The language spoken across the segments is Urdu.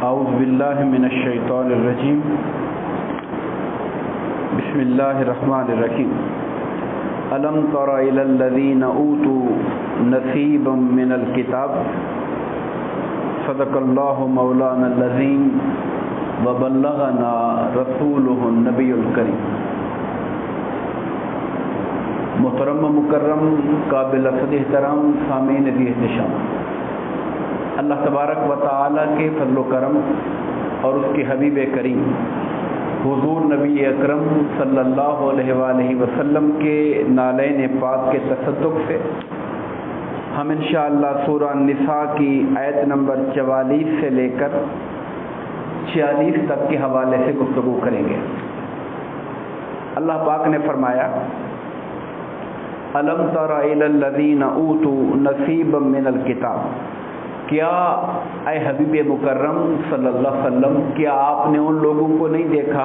اعوذ باللہ من الشیطان الرجیم بسم اللہ الرحمن الرحیم الم تر الی الذین اوتوا نصیبا من الکتاب صدق اللہ مولانا العظیم وبلغنا رسولہ النبی الکریم۔ محترم مکرم قابل صد احترام سامعین ذی احتشام، اللہ تبارک و تعالیٰ کے فضل و کرم اور اس کے حبیب کریم حضور نبی اکرم صلی اللہ علیہ وآلہ وسلم کے نالین پاک کے تصدق سے ہم انشاءاللہ سورہ النساء کی آیت نمبر 44 سے لے کر 46 تک کے حوالے سے گفتگو کریں گے۔ اللہ پاک نے فرمایا الم تر الی الذین اوتوا نصیبا من الکتاب، کیا اے حبیب مکرم صلی اللہ علیہ وسلم کیا آپ نے ان لوگوں کو نہیں دیکھا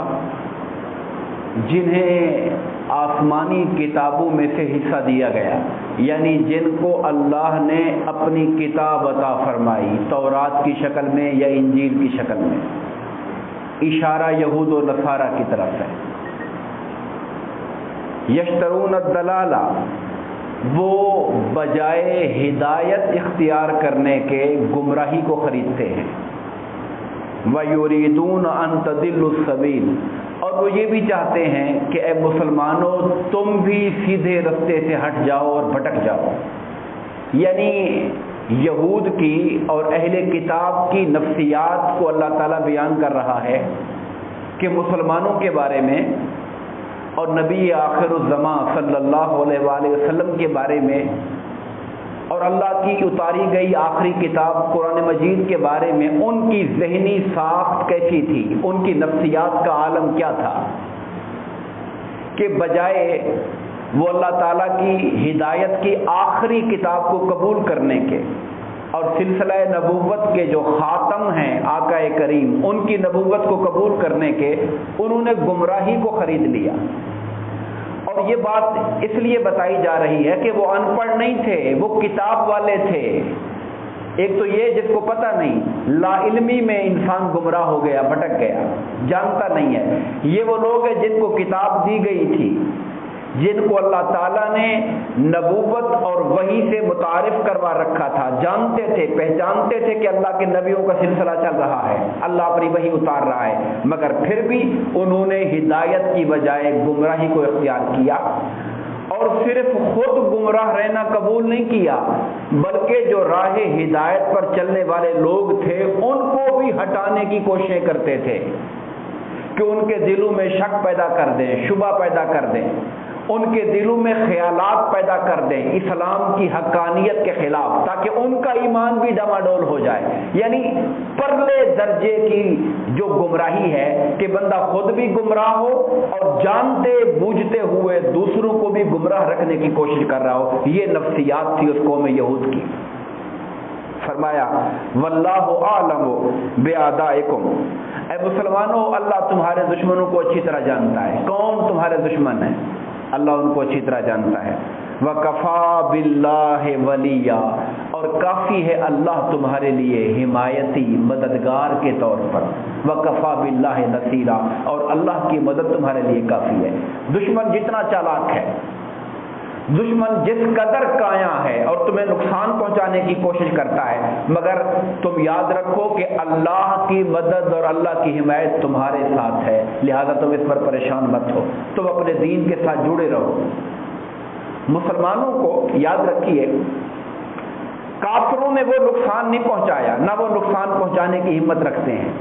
جنہیں آسمانی کتابوں میں سے حصہ دیا گیا، یعنی جن کو اللہ نے اپنی کتاب عطا فرمائی تورات کی شکل میں یا انجیل کی شکل میں۔ اشارہ یہود و نصارہ کی طرف ہے۔ یشترون الضلالہ، وہ بجائے ہدایت اختیار کرنے کے گمراہی کو خریدتے ہیں۔ وَيُرِيدُونَ أَن تَضِلُّوا السَّبِيلَ، اور وہ یہ بھی چاہتے ہیں کہ اے مسلمانوں تم بھی سیدھے رستے سے ہٹ جاؤ اور بھٹک جاؤ۔ یعنی یہود کی اور اہل کتاب کی نفسیات کو اللہ تعالیٰ بیان کر رہا ہے کہ مسلمانوں کے بارے میں اور نبی آخر الزماں صلی اللہ علیہ وآلہ وسلم کے بارے میں اور اللہ کی اتاری گئی آخری کتاب قرآن مجید کے بارے میں ان کی ذہنی ساخت کیسی تھی، ان کی نفسیات کا عالم کیا تھا، کہ بجائے وہ اللہ تعالیٰ کی ہدایت کی آخری کتاب کو قبول کرنے کے اور سلسلہ نبوت کے جو خاتم ہیں آقا کریم ان کی نبوت کو قبول کرنے کے، انہوں نے گمراہی کو خرید لیا۔ اور یہ بات اس لیے بتائی جا رہی ہے کہ وہ ان پڑھ نہیں تھے، وہ کتاب والے تھے۔ ایک تو یہ جس کو پتہ نہیں، لا علمی میں انسان گمراہ ہو گیا، بھٹک گیا، جانتا نہیں ہے۔ یہ وہ لوگ ہیں جن کو کتاب دی گئی تھی، جن کو اللہ تعالیٰ نے نبوت اور وحی سے متعارف کروا رکھا تھا، جانتے تھے، پہچانتے تھے کہ اللہ کے نبیوں کا سلسلہ چل رہا ہے، اللہ اپنی وحی اتار رہا ہے، مگر پھر بھی انہوں نے ہدایت کی بجائے گمراہی کو اختیار کیا۔ اور صرف خود گمراہ رہنا قبول نہیں کیا، بلکہ جو راہ ہدایت پر چلنے والے لوگ تھے ان کو بھی ہٹانے کی کوششیں کرتے تھے کہ ان کے دلوں میں شک پیدا کر دیں، شبہ پیدا کر دیں، ان کے دلوں میں خیالات پیدا کر دیں اسلام کی حقانیت کے خلاف، تاکہ ان کا ایمان بھی ڈماڈول ہو جائے۔ یعنی پرلے درجے کی جو گمراہی ہے کہ بندہ خود بھی گمراہ ہو اور جانتے بوجھتے ہوئے دوسروں کو بھی گمراہ رکھنے کی کوشش کر رہا ہو، یہ نفسیات تھی اس قوم یہود کی۔ فرمایا واللہ اعلم باعدائکم، اے مسلمانوں اللہ تمہارے دشمنوں کو اچھی طرح جانتا ہے، کون تمہارے دشمن ہیں اللہ ان کو اچھی طرح جانتا ہے۔ وَكَفَى بِاللَّهِ وَلِيًّا، اور کافی ہے اللہ تمہارے لیے حمایتی مددگار کے طور پر۔ وَكَفَى بِاللَّهِ نَصِيرًا، اور اللہ کی مدد تمہارے لیے کافی ہے۔ دشمن جتنا چالاک ہے، دشمن جس قدر کایا ہے اور تمہیں نقصان پہنچانے کی کوشش کرتا ہے، مگر تم یاد رکھو کہ اللہ کی مدد اور اللہ کی حمایت تمہارے ساتھ ہے، لہذا تم اس پر پریشان مت ہو، تم اپنے دین کے ساتھ جڑے رہو۔ مسلمانوں کو یاد رکھیے، کافروں نے وہ نقصان نہیں پہنچایا، نہ وہ نقصان پہنچانے کی ہمت رکھتے ہیں۔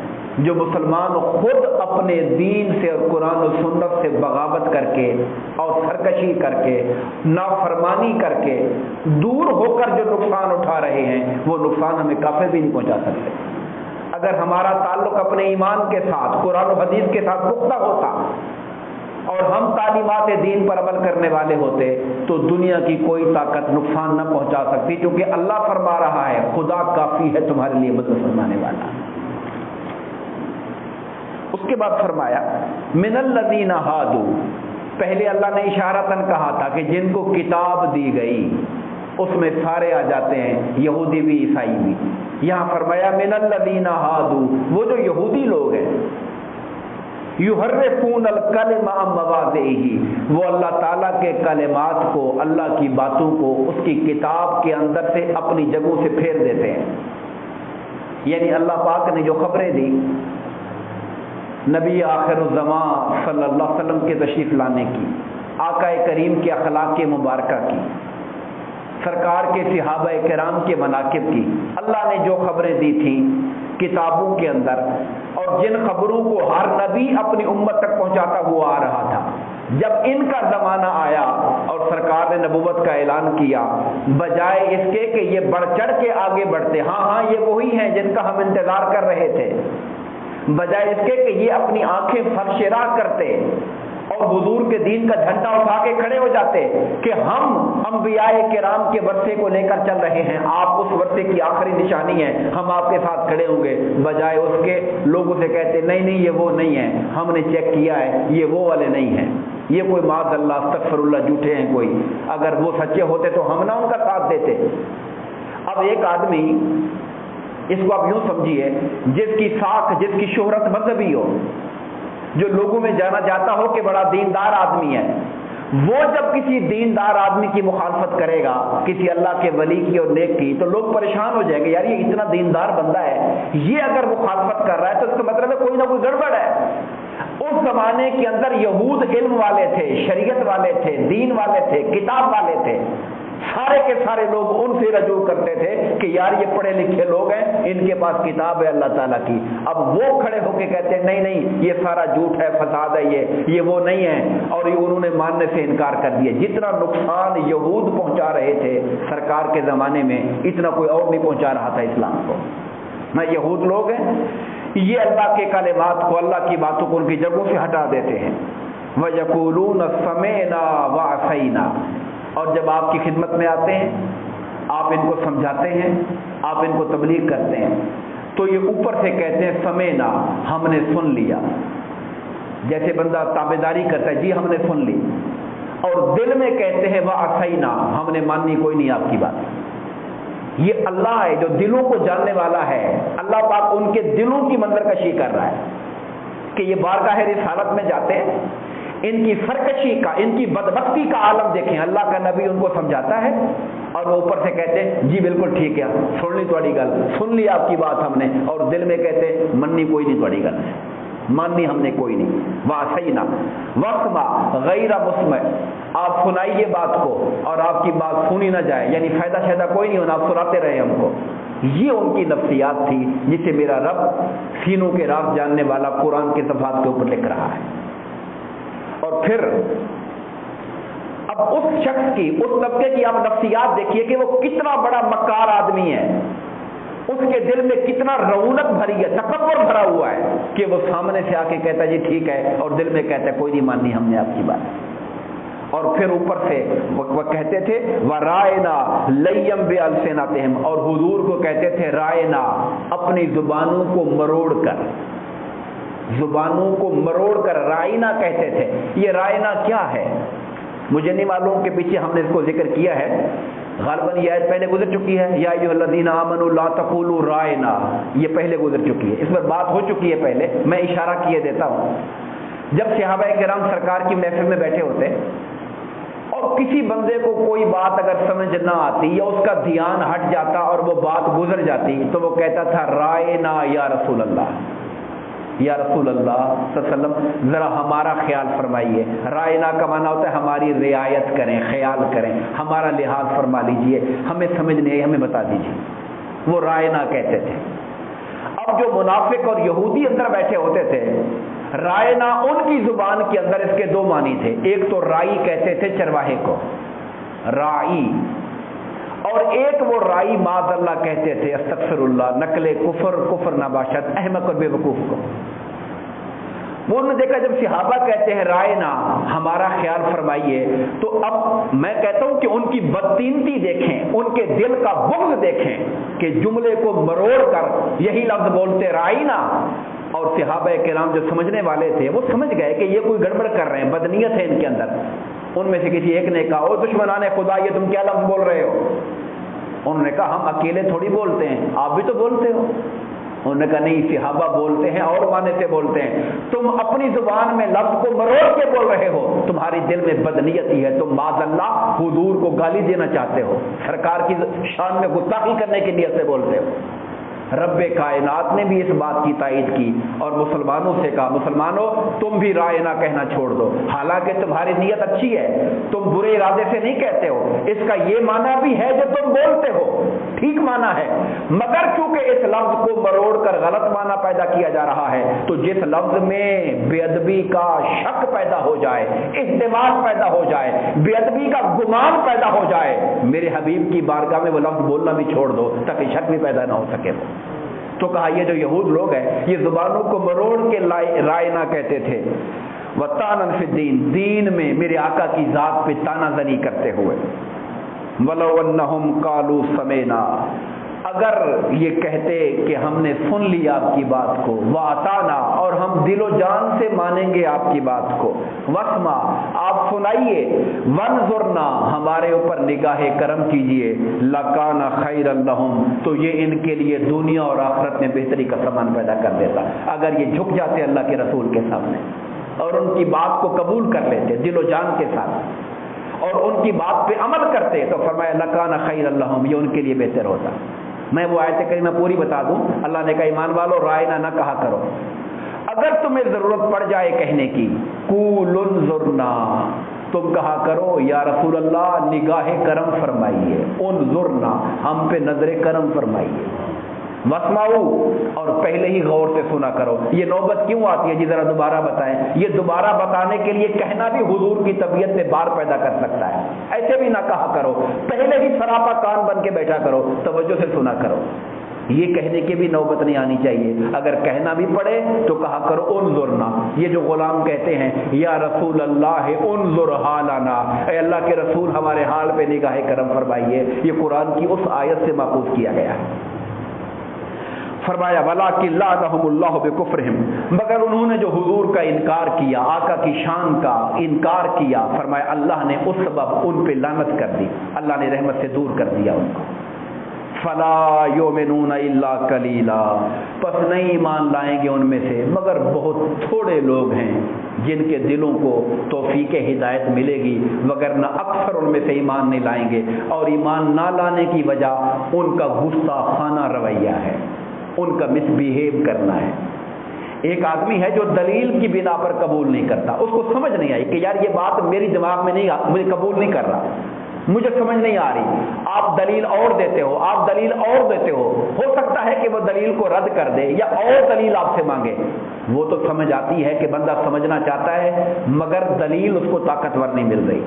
جو مسلمان خود اپنے دین سے اور قرآن و سنت سے بغاوت کر کے اور سرکشی کر کے نافرمانی کر کے دور ہو کر جو نقصان اٹھا رہے ہیں، وہ نقصان ہمیں کافر بھی نہیں پہنچا سکتے۔ اگر ہمارا تعلق اپنے ایمان کے ساتھ قرآن و حدیث کے ساتھ پختہ ہوتا اور ہم تعلیمات دین پر عمل کرنے والے ہوتے تو دنیا کی کوئی طاقت نقصان نہ پہنچا سکتی، کیونکہ اللہ فرما رہا ہے خدا کافی ہے تمہارے لیے مدد فرمانے والا۔ اس کے بعد فرمایا من الذین ہادو، پہلے اللہ نے اشارتاً کہا تھا کہ جن کو کتاب دی گئی، اس میں سارے آ جاتے ہیں، یہودی بھی عیسائی بھی۔ یہاں فرمایا من الذین ہادو، وہ جو یہودی لوگ ہیں، یحرفون الکلم عن مواضعہ، وہ اللہ تعالیٰ کے کلمات کو، اللہ کی باتوں کو اس کی کتاب کے اندر سے اپنی جگہوں سے پھیر دیتے ہیں۔ یعنی اللہ پاک نے جو خبریں دی نبی آخر الزمان صلی اللہ علیہ وسلم کے تشریف لانے کی، آقا کریم کے اخلاق مبارکہ کی، سرکار کے صحابہ کرام کے مناقب کی، اللہ نے جو خبریں دی تھیں کتابوں کے اندر، اور جن خبروں کو ہر نبی اپنی امت تک پہنچاتا ہوا آ رہا تھا، جب ان کا زمانہ آیا اور سرکار نے نبوت کا اعلان کیا، بجائے اس کے کہ یہ بڑھ چڑھ کے آگے بڑھتے، ہاں یہ وہی ہیں جن کا ہم انتظار کر رہے تھے، بجائے اس کے کہ یہ اپنی آنکھیں فرش راہ کرتے اور حضور کے دین کا جھنڈا اٹھا کے کھڑے ہو جاتے کہ ہم انبیاء کرام کے ورثے کو لے کر چل رہے ہیں، آپ اس ورثے کی آخری نشانی ہے، ہم آپ کے ساتھ کھڑے ہوں گے، بجائے اس کے لوگوں سے کہتے نہیں یہ وہ نہیں ہے، ہم نے چیک کیا ہے یہ وہ والے نہیں ہیں، یہ کوئی معاذ اللہ استغفر اللہ جھوٹے ہیں، کوئی اگر وہ سچے ہوتے تو ہم نہ ان کا ساتھ دیتے۔ اب ایک آدمی، اس کو آپ یوں سمجھیے، جس کی ساکھ، جس کی شہرت مذہبی ہو، جو لوگوں میں جانا جاتا ہو کہ بڑا دیندار آدمی ہے، وہ جب کسی دیندار آدمی کی مخالفت کرے گا، کسی اللہ کے ولی کی اور نیک کی، تو لوگ پریشان ہو جائیں گے، یار یہ اتنا دیندار بندہ ہے، یہ اگر مخالفت کر رہا ہے تو اس کا مطلب ہے کوئی نہ کوئی گڑبڑ ہے۔ اس زمانے کے اندر یہود علم والے تھے، شریعت والے تھے، دین والے تھے، کتاب والے تھے، سارے کے سارے لوگ ان سے رجوع کرتے تھے کہ یار یہ پڑھے لکھے لوگ ہیں، ان کے پاس کتاب ہے اللہ تعالیٰ کی۔ اب وہ کھڑے ہو کے کہتے ہیں نہیں یہ سارا جھوٹ ہے، فساد ہے، یہ وہ نہیں ہے، اور یہ انہوں نے ماننے سے انکار کر دیا۔ جتنا نقصان یہود پہنچا رہے تھے سرکار کے زمانے میں، اتنا کوئی اور نہیں پہنچا رہا تھا اسلام کو۔ نہ یہود لوگ ہیں، یہ اللہ کے کلمات کو، اللہ کی باتوں کو ان کی جگہوں سے ہٹا دیتے ہیں۔ وَيَقُولُونَ سَمِعْنَا وَعَصَيْنَا، اور جب آپ کی خدمت میں آتے ہیں، آپ ان کو سمجھاتے ہیں، آپ ان کو تبلیغ کرتے ہیں، تو یہ اوپر سے کہتے ہیں سمینا، ہم نے سن لیا، جیسے بندہ تابعداری کرتا ہے، جی ہم نے سن لی، اور دل میں کہتے ہیں وَعَصَيْنَا، ہم نے مانی کوئی نہیں آپ کی بات۔ یہ اللہ ہے جو دلوں کو جاننے والا ہے، اللہ پاک ان کے دلوں کی منظر کشی کر رہا ہے کہ یہ بارگاہ رسالت میں جاتے ہیں، ان کی سرکشی کا، ان کی بدبختی کا عالم دیکھیں، اللہ کا نبی ان کو سمجھاتا ہے اور وہ اوپر سے کہتے ہیں جی بالکل ٹھیک ہے، سن لی تھوڑی گل، سن لی آپ کی بات ہم نے، اور دل میں کہتے ہیں مننی کوئی نہیں تھوڑی گل، ماننی ہم نے کوئی نہیں۔ واسینا وقما غیر مسمع، آپ سنائیے بات کو اور آپ کی بات سنی نہ جائے، یعنی فائدہ شائدہ کوئی نہیں ہونا، آپ سناتے رہے ہم کو۔ یہ ان کی نفسیات تھی جسے میرا رب سینوں کے راز جاننے والا قرآن کے صفحات کے اوپر لکھ رہا ہے۔ اور پھر اب اس شخص کی، اس طبقے کی آپ نفسیات دیکھیے کہ وہ کتنا بڑا مکار آدمی ہے، اس کے دل میں کتنا رعونت بھری ہے، تکبر بھرا ہوا ہے کہ وہ سامنے سے آ کے کہتا ہے جی ٹھیک ہے، اور دل میں کہتا ہے کوئی نہیں ماننی ہم نے آپ کی بات۔ اور پھر اوپر سے وہ کہتے تھے وَرَائِنَا لَيَّمْ بِأَلْسِنَتِهِمْ، اور حضور کو کہتے تھے رائنا، اپنی زبانوں کو مروڑ کر، زبانوں کو مروڑ کر رائنا کہتے تھے۔ یہ رائنا کیا ہے مجھے نہیں معلوم، کہ پیچھے ہم نے اس کو ذکر کیا ہے، غالباً یہ آیت پہلے گزر چکی ہے، یا ایھا الذین آمنوا لا تقولوا رائنا، یہ پہلے گزر چکی ہے، اس پر بات ہو چکی ہے پہلے، میں اشارہ کیے دیتا ہوں۔ جب صحابہ کرام سرکار کی محفل میں بیٹھے ہوتے اور کسی بندے کو کوئی بات اگر سمجھ نہ آتی یا اس کا دھیان ہٹ جاتا اور وہ بات گزر جاتی، تو وہ کہتا تھا رائنا یا رسول اللہ، یا رسول اللہ صلی اللہ علیہ وسلم ذرا ہمارا خیال فرمائیے۔ رائنا کا معنی ہوتا ہے ہماری رعایت کریں، خیال کریں، ہمارا لحاظ فرما لیجئے، ہمیں سمجھ نہیں آئی ہمیں بتا دیجئے، وہ رائنا کہتے تھے۔ اب جو منافق اور یہودی اندر بیٹھے ہوتے تھے، رائنا ان کی زبان کے اندر اس کے دو معنی تھے، ایک تو رائی کہتے تھے چرواہے کو، رائی، اور ایک وہ رائی معاذ اللہ کہتے تھے، استغفر اللہ، نقل کفر نباشد، احمق اور بے وقوف کو۔ وہ نے دیکھا جب صحابہ کہتے ہیں رائنا، ہمارا خیال فرمائیے، تو اب میں کہتا ہوں کہ ان کی بدتینتی دیکھیں، ان کے دل کا بغض دیکھیں کہ جملے کو مروڑ کر یہی لفظ بولتے رائنا، اور صحابہ کرام جو سمجھنے والے تھے وہ سمجھ گئے کہ یہ کوئی گڑبڑ کر رہے ہیں، بدنیت ہے ان کے اندر۔ ان میں سے کسی ایک نے کہا او دشمنان خدا، یہ تم کیا لفظ بول رہے ہو؟ انہوں نے کہا ہم اکیلے تھوڑی بولتے ہیں، آپ بھی تو بولتے ہو۔ انہوں نے کہا نہیں، صحابہ بولتے ہیں اور معنی سے بولتے ہیں، تم اپنی زبان میں لفظ کو مروڑ کے بول رہے ہو، تمہاری دل میں بدنیتی ہے، تم معاذ اللہ حضور کو گالی دینا چاہتے ہو، سرکار کی شان میں گستاخی کرنے کی نیت سے بولتے ہو۔ رب کائنات نے بھی اس بات کی تائید کی اور مسلمانوں سے کہا مسلمانوں تم بھی رائے نہ کہنا چھوڑ دو، حالانکہ تمہاری نیت اچھی ہے، تم برے ارادے سے نہیں کہتے ہو، اس کا یہ معنی بھی ہے جو تم بولتے ہو، ٹھیک معنی ہے، مگر چونکہ اس لفظ کو مروڑ کر غلط معنی پیدا کیا جا رہا ہے، تو جس لفظ میں بے ادبی کا شک پیدا ہو جائے، احتمال پیدا ہو جائے، بے ادبی کا گمان پیدا ہو جائے، میرے حبیب کی بارگاہ میں وہ لفظ بولنا بھی چھوڑ دو تاکہ شک بھی پیدا نہ ہو سکے۔ تو کہا یہ جو یہود لوگ ہیں یہ زبانوں کو مروڑ کے رائے نہ کہتے تھے، وَطَعْنًا فِي الدِّينِ، دین میں میرے آقا کی ذات پہ تانا زنی کرتے ہوئے، وَلَوْ أَنَّهُمْ قَالُوا سَمِعْنَا، اگر یہ کہتے کہ ہم نے سن لی آپ کی بات کو، وَأَطَعْنَا، اور ہم دل و جان سے مانیں گے آپ کی بات کو، وَاسْمَعْ، آپ سنائیے، وَانظُرْنَا، ہمارے اوپر نگاہ کرم کیجئے، لَكَانَ خَيْرًا لَهُمْ، تو یہ ان کے لیے دنیا اور آخرت میں بہتری کا سامان پیدا کر دیتا۔ اگر یہ جھک جاتے اللہ کے رسول کے سامنے اور ان کی بات کو قبول کر لیتے دل و جان کے ساتھ اور ان کی بات پہ عمل کرتے تو فرمایا لَكَانَ خَيْرًا لَهُمْ، یہ ان کے لیے بہتر ہوتا۔ میں وہ آیت کریمہ پوری بتا دوں، اللہ نے کہا ایمان والو رائے نہ کہا کرو، اگر تمہیں ضرورت پڑ جائے کہنے کی، قُولُ انظُرْنَا، تم کہا کرو یا رسول اللہ نگاہ کرم فرمائیے، انظرنا، ہم پہ نظر کرم فرمائیے، واسمعوا، اور پہلے ہی غور سے سنا کرو۔ یہ نوبت کیوں آتی ہے جی ذرا دوبارہ بتائیں؟ یہ دوبارہ بتانے کے لیے کہنا بھی حضور کی طبیعت میں بار پیدا کر سکتا ہے، ایسے بھی نہ کہا کرو، پہلے ہی سراپا کان بن کے بیٹھا کرو، توجہ سے سنا کرو، یہ کہنے کی بھی نوبت نہیں آنی چاہیے۔ اگر کہنا بھی پڑے تو کہا کرو انظرنا۔ یہ جو غلام کہتے ہیں یا رسول اللہ انظر حالنا، اے اللہ کے رسول ہمارے حال پہ نگاہ کرم فرمائیے، یہ قرآن کی اس آیت سے ماخوذ کیا گیا ہے۔ فرمایا وَلَٰكِن لَعْنَهُمُ اللَّهُ بِكُفْرِهِمْ، مگر انہوں نے جو حضور کا انکار کیا، آقا کی شان کا انکار کیا، فرمایا اللہ نے اس سبب ان پہ لعنت کر دی، اللہ نے رحمت سے دور کر دیا ان کو۔ فَلَا يُؤْمِنُونَ إِلَّا قَلِيلًا، پس نہیں ایمان لائیں گے ان میں سے مگر بہت تھوڑے لوگ ہیں جن کے دلوں کو توفیق ہدایت ملے گی، وگرنہ اکثر ان میں سے ایمان نہیں لائیں گے، اور ایمان نہ لانے کی وجہ ان کا گستاخانہ رویہ ہے، ان کا مس بیہیو کرنا ہے۔ ایک آدمی ہے جو دلیل کی بنا پر قبول نہیں کرتا، اس کو سمجھ نہیں آئی کہ یار یہ بات میری دماغ میں نہیں، مجھے قبول نہیں کر رہا، مجھے سمجھ نہیں آ رہی، آپ دلیل اور دیتے ہو، آپ دلیل اور دیتے ہو سکتا ہے کہ وہ دلیل کو رد کر دے یا اور دلیل آپ سے مانگے، وہ تو سمجھ آتی ہے کہ بندہ سمجھنا چاہتا ہے مگر دلیل اس کو طاقتور نہیں مل رہی۔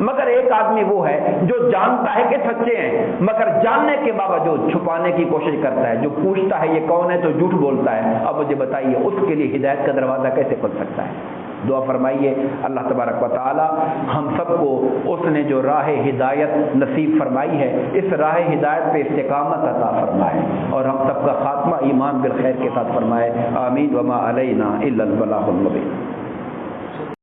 مگر ایک آدمی وہ ہے جو جانتا ہے کہ سچے ہیں مگر جاننے کے باوجود چھپانے کی کوشش کرتا ہے، جو پوچھتا ہے یہ کون ہے تو جھوٹ بولتا ہے، اب مجھے بتائیے اس کے لیے ہدایت کا دروازہ کیسے کھل سکتا ہے؟ دعا فرمائیے اللہ تبارک و تعالی ہم سب کو اس نے جو راہ ہدایت نصیب فرمائی ہے اس راہ ہدایت پہ استقامت عطا فرمائے اور ہم سب کا خاتمہ ایمان بالخیر کے ساتھ فرمائے، آمین، وما علینا الا البلاغ المبین۔